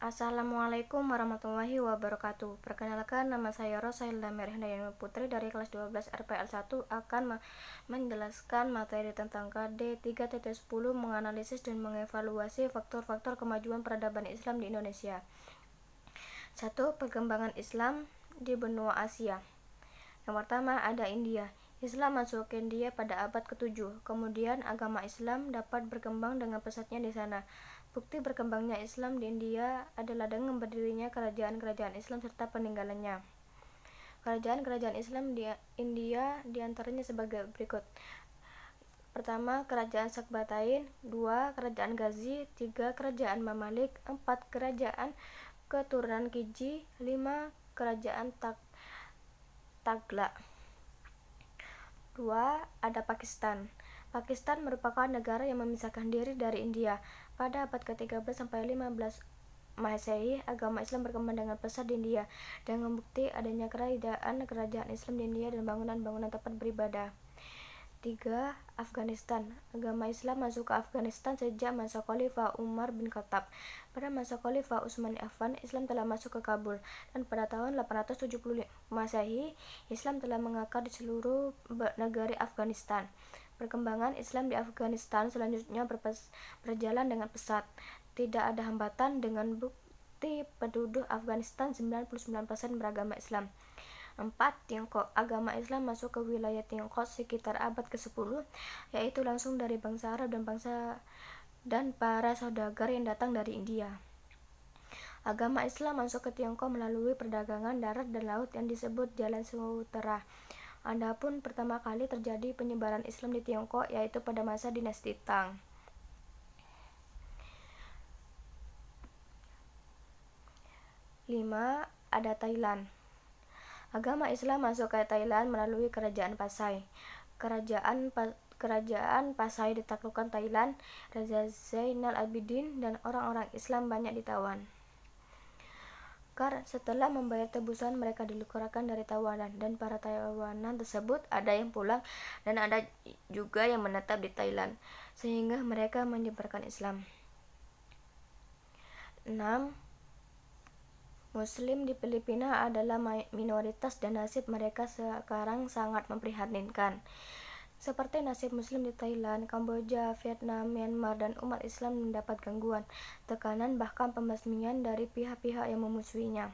Assalamualaikum warahmatullahi wabarakatuh. Perkenalkan, nama saya Rosailda Merhendayani Putri dari kelas 12 RPL 1 akan menjelaskan materi tentang KD 3.10 menganalisis dan mengevaluasi faktor-faktor kemajuan peradaban Islam di Indonesia. 1. Perkembangan Islam di benua Asia. Yang pertama ada India. Islam masuk ke India pada abad ke-7. Kemudian agama Islam dapat berkembang dengan pesatnya di sana. Bukti berkembangnya Islam di India adalah dengan berdirinya kerajaan-kerajaan Islam serta peninggalannya. Kerajaan-kerajaan Islam di India diantaranya sebagai berikut. Pertama, Kerajaan Sakbatain. 2. Kerajaan Ghazi. 3. Kerajaan Mamalik. 4. Kerajaan Keturunan Kiji. 5. Kerajaan Tagla. 2. Ada Pakistan. Pakistan merupakan negara yang memisahkan diri dari India. Pada abad ke-13 sampai 15 Masehi, agama Islam berkembang dengan pesat di India dengan bukti adanya kerajaan Islam di India dan bangunan-bangunan tempat beribadah. 3. Afghanistan. Agama Islam masuk ke Afghanistan sejak masa Khalifah Umar bin Khattab. Pada masa Khalifah Utsman Affan, Islam telah masuk ke Kabul, dan pada tahun 870 Masehi, Islam telah mengakar di seluruh negeri Afghanistan. Perkembangan Islam di Afghanistan selanjutnya berjalan dengan pesat. Tidak ada hambatan dengan bukti penduduk Afghanistan 99% beragama Islam. 4. Tiongkok. Agama Islam masuk ke wilayah Tiongkok sekitar abad ke-10, yaitu langsung dari bangsa Arab dan para saudagar yang datang dari India. Agama Islam masuk ke Tiongkok melalui perdagangan darat dan laut yang disebut Jalan Sutera. Adapun pertama kali terjadi penyebaran Islam di Tiongkok yaitu pada masa dinasti Tang. 5. Ada Thailand. Agama Islam masuk ke Thailand melalui Kerajaan Pasai. Kerajaan Pasai ditaklukkan Thailand. Raja Zainal Abidin dan orang-orang Islam banyak ditawan. Setelah membayar tebusan, mereka dikeluarkan dari tawanan, dan para tawanan tersebut ada yang pulang dan ada juga yang menetap di Thailand, sehingga mereka menyebarkan Islam. 6. Muslim di Filipina adalah minoritas dan nasib mereka sekarang sangat memprihatinkan. Seperti nasib Muslim di Thailand, Kamboja, Vietnam, Myanmar, dan umat Islam mendapat gangguan, tekanan, bahkan pembasmian dari pihak-pihak yang memusuhinya.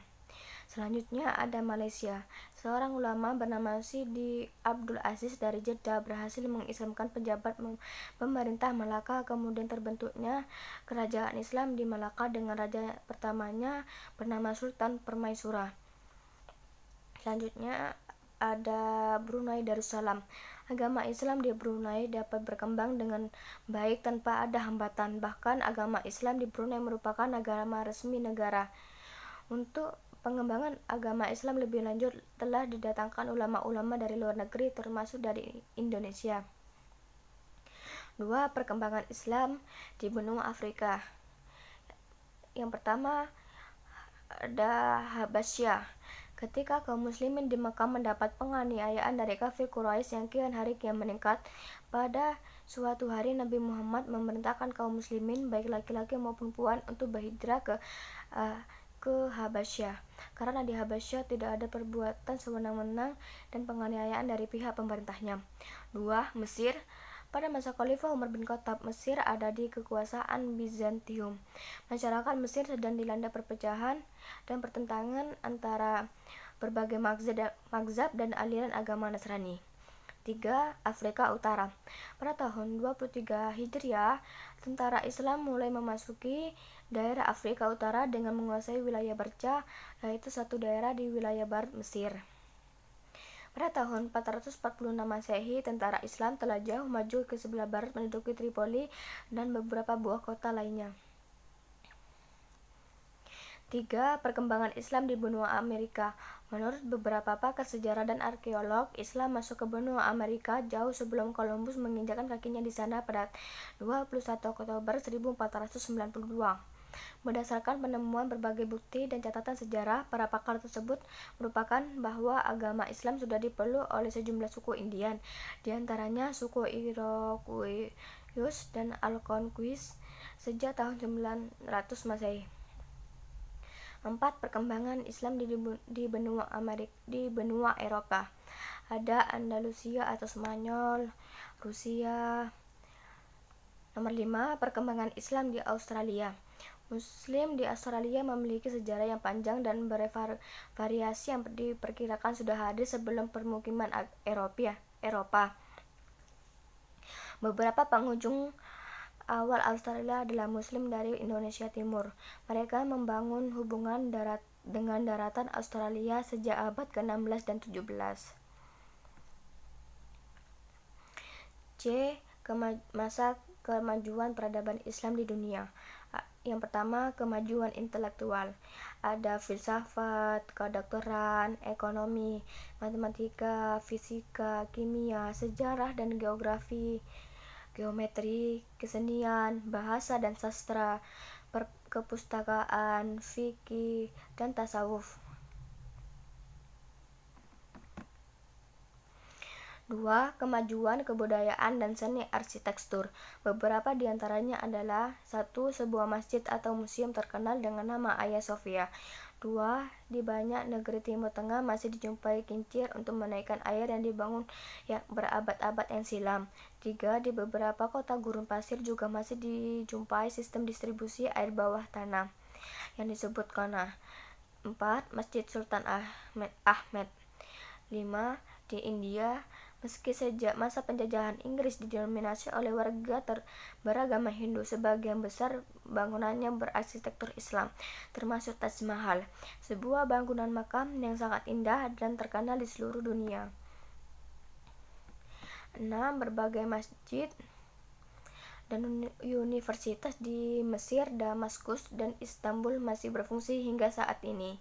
Selanjutnya ada Malaysia. Seorang ulama bernama Sidi Abdul Aziz dari Jeddah berhasil mengislamkan pejabat pemerintah Malaka. Kemudian terbentuknya kerajaan Islam di Malaka dengan raja pertamanya bernama Sultan Permaisuri. Selanjutnya ada Brunei Darussalam. Agama Islam di Brunei dapat berkembang dengan baik tanpa ada hambatan. Bahkan agama Islam di Brunei merupakan agama resmi negara. Untuk pengembangan agama Islam lebih lanjut telah didatangkan ulama-ulama dari luar negeri termasuk dari Indonesia. 2. Perkembangan Islam di benua Afrika. Yang pertama ada Habasyah. Ketika kaum muslimin di Mekah mendapat penganiayaan dari kafir Quraisy yang kian hari kian meningkat, pada suatu hari Nabi Muhammad memerintahkan kaum muslimin baik laki-laki maupun perempuan untuk berhijrah ke Habasyah, karena di Habasyah tidak ada perbuatan sewenang-wenang dan penganiayaan dari pihak pemerintahnya. 2. Mesir. Pada masa Khalifah Umar bin Khattab, Mesir ada di kekuasaan Bizantium. Masyarakat Mesir sedang dilanda perpecahan dan pertentangan antara berbagai mazhab dan aliran agama Nasrani. 3. Afrika Utara. Pada tahun 23 Hijriah, tentara Islam mulai memasuki daerah Afrika Utara dengan menguasai wilayah Barca, yaitu satu daerah di wilayah barat Mesir. Pada tahun 446 Masehi, tentara Islam telah jauh maju ke sebelah barat menduduki Tripoli dan beberapa buah kota lainnya. 3. Perkembangan Islam di benua Amerika. Menurut beberapa pakar sejarah dan arkeolog, Islam masuk ke benua Amerika jauh sebelum Columbus menginjakkan kakinya di sana pada 21 Oktober 1492. Berdasarkan penemuan berbagai bukti dan catatan sejarah, para pakar tersebut merupakan bahwa agama Islam sudah dipeluk oleh sejumlah suku Indian, di antaranya suku Iroquois dan Algonquins sejak tahun 900 Masehi. 4. Perkembangan Islam di benua Eropa. Ada Andalusia atau Spanyol, Rusia. Nomor 5. Perkembangan Islam di Australia. Muslim di Australia memiliki sejarah yang panjang dan bervariasi yang diperkirakan sudah hadir sebelum permukiman Eropa. Beberapa pengunjung awal Australia adalah Muslim dari Indonesia Timur. Mereka membangun hubungan dengan daratan Australia sejak abad ke-16 dan 17. C. Masa kemajuan peradaban Islam di dunia. Yang pertama, kemajuan intelektual. Ada filsafat, kedokteran, ekonomi, matematika, fisika, kimia, sejarah dan geometri, kesenian, bahasa dan sastra, kepustakaan, fikih, dan tasawuf. 2. Kemajuan kebudayaan dan seni arsitektur. Beberapa di antaranya adalah 1. Sebuah masjid atau museum terkenal dengan nama Hagia Sophia. 2. Di banyak negeri Timur Tengah masih dijumpai kincir untuk menaikkan air yang dibangun berabad-abad yang silam. 3. Di beberapa kota gurun pasir juga masih dijumpai sistem distribusi air bawah tanah yang disebut Kona. 4. Masjid Sultan Ahmed. 5. Di India, meski sejak masa penjajahan Inggris didominasi oleh warga beragama Hindu, sebagian besar bangunannya berarsitektur Islam, termasuk Taj Mahal, sebuah bangunan makam yang sangat indah dan terkenal di seluruh dunia. 6. Berbagai masjid dan universitas di Mesir, Damaskus, dan Istanbul masih berfungsi hingga saat ini.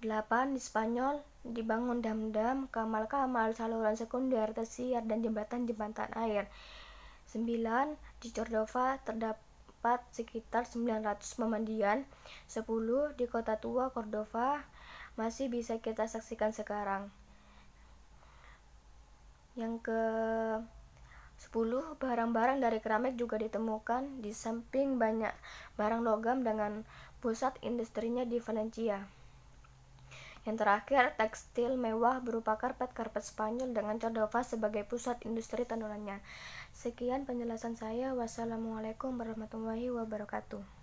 8. Di Spanyol dibangun dam-dam, kamal-kamal, saluran sekunder, tersier, dan jembatan-jembatan air. 9. Di Cordova terdapat sekitar 900 pemandian. 10. Di kota tua Cordova masih bisa kita saksikan sekarang. Yang ke 10. Barang-barang dari keramik juga ditemukan, di samping banyak barang logam dengan pusat industrinya di Valencia. Yang terakhir, tekstil mewah berupa karpet Spanyol dengan Cordova sebagai pusat industri tenunannya. Sekian penjelasan saya. Wassalamualaikum warahmatullahi wabarakatuh.